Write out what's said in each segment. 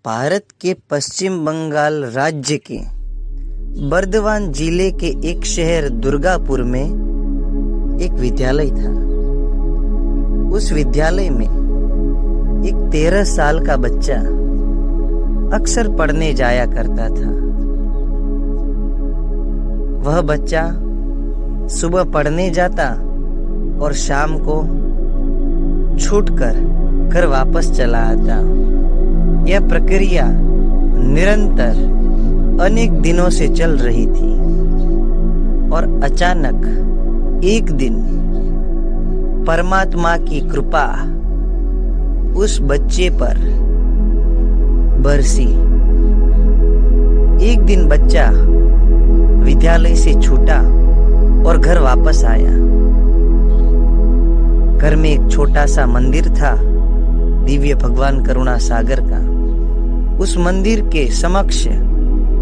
भारत के पश्चिम बंगाल राज्य के बर्दवान जिले के एक शहर दुर्गापुर में एक विद्यालय था। उस विद्यालय में एक 13 साल का बच्चा अक्सर पढ़ने जाया करता था। वह बच्चा सुबह पढ़ने जाता और शाम को छूटकर घर वापस चला आता। यह प्रक्रिया निरंतर अनेक दिनों से चल रही थी और अचानक एक दिन परमात्मा की कृपा उस बच्चे पर बरसी। एक दिन बच्चा विद्यालय से छूटा और घर वापस आया। घर में एक छोटा सा मंदिर था, दिव्य भगवान करुणा सागर का। उस मंदिर के समक्ष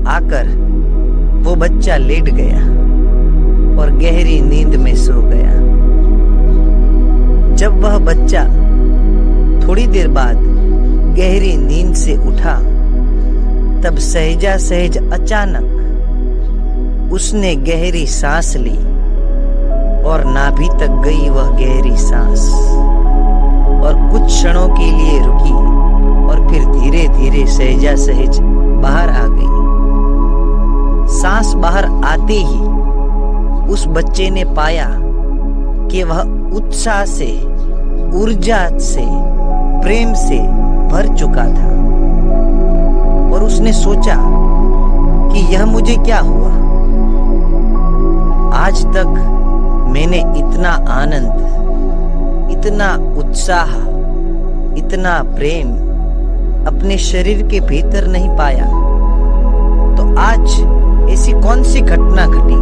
आकर वो बच्चा लेट गया और गहरी नींद में सो गया। जब वह बच्चा थोड़ी देर बाद गहरी नींद से उठा, तब सहजा सहज अचानक उसने गहरी सांस ली और नाभि तक गई वह गहरी सांस और कुछ क्षणों के लिए रुकी और फिर धीरे धीरे सहजा सहज बाहर आ गई। सांस बाहर आते ही उस बच्चे ने पाया कि वह उत्साह से, ऊर्जा से, प्रेम से भर चुका था और उसने सोचा कि यह मुझे क्या हुआ। आज तक मैंने इतना आनंद, इतना उत्साह, इतना प्रेम अपने शरीर के भीतर नहीं पाया। तो आज ऐसी कौन सी घटना घटी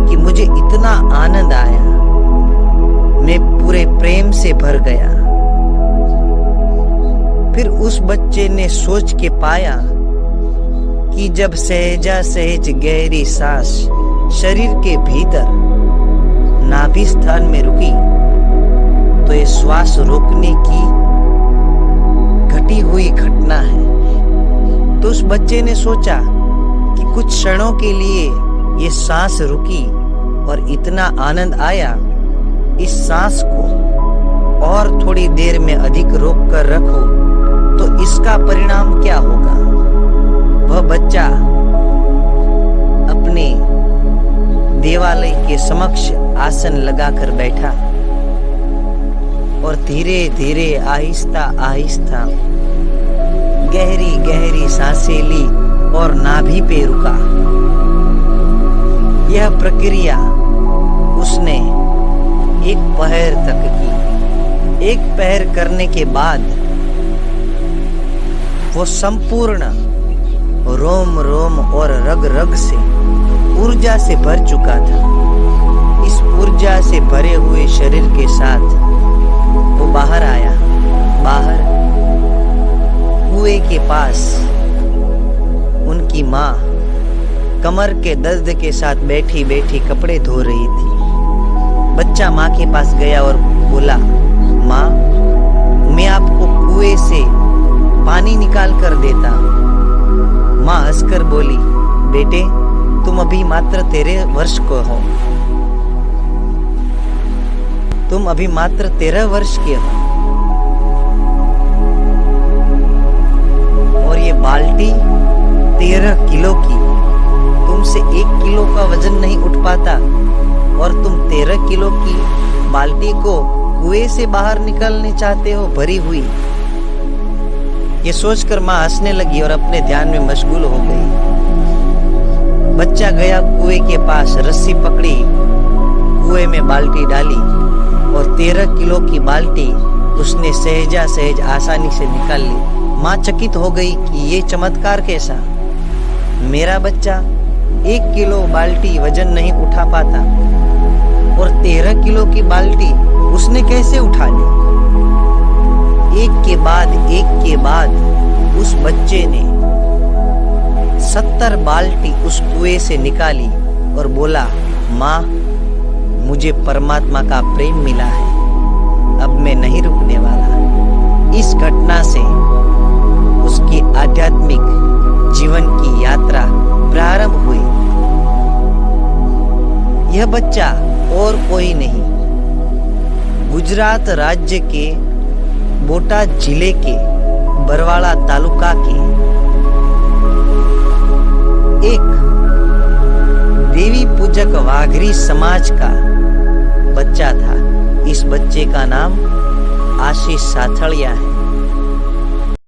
कि मुझे इतना आनंद आया, मैं पूरे प्रेम से भर गया। फिर उस बच्चे ने सोच के पाया कि जब सहजा सहज गहरी सांस शरीर के भीतर नाभि स्थान में रुकी, तो ये श्वास रोकने की घटी हुई घटना है। तो उस बच्चे ने सोचा कि कुछ क्षणों के लिए ये सांस रुकी और इतना आनंद आया, इस सांस को और थोड़ी देर में अधिक रोक कर रखो तो इसका परिणाम क्या होगा। वह बच्चा अपने देवालय के समक्ष आसन लगाकर बैठा और धीरे धीरे आहिस्ता आहिस्ता गहरी गहरी सांसें ली और नाभि पे रुका। यह प्रक्रिया उसने एक पहर तक की। एक पहर करने के बाद वो संपूर्ण रोम रोम और रग रग से ऊर्जा से भर चुका था। इस ऊर्जा से भरे हुए शरीर के साथ वो बाहर आया। बाहर कुएं के पास उनकी माँ कमर के दर्द के साथ बैठी बैठी कपड़े धो रही थी। बच्चा माँ के पास गया और बोला, माँ, मैं आपको कुएं से पानी निकाल कर देता। माँ हंसकर बोली, बेटे, तुम अभी मात्र 13 वर्ष को हो। तुम अभी मात्र 13 वर्ष के हो और ये बाल्टी 13 किलो की, तुमसे 1 किलो का वजन नहीं उठ पाता और तुम 13 किलो की बाल्टी को कुएं से बाहर निकालने चाहते हो भरी हुई। ये सोचकर माँ हंसने लगी और अपने ध्यान में मशगूल हो गई। बच्चा गया कुएं के पास, रस्सी पकड़ी, कुएं में बाल्टी डाली और 13 किलो की बाल्टी उसने सहजा सहज आसानी से निकाल ली। माँ चकित हो गई कि ये चमत्कार कैसा। मेरा बच्चा 1 किलो बाल्टी वजन नहीं उठा पाता और 13 किलो की बाल्टी उसने कैसे उठा ली। एक के बाद उस बच्चे ने 70 बाल्टी उस कुएं से निकाली और बोला, माँ, मुझे परमात्मा का प्रेम मिला है, अब मैं नहीं रुकने वाला। इस घटना से उसकी आध्यात्मिक यह बच्चा और कोई नहीं, गुजरात राज्य के बोटाद जिले के बरवाड़ा तालुका के एक देवी पूजक वाघरी समाज का बच्चा था। इस बच्चे का नाम आशीष साथड़िया है।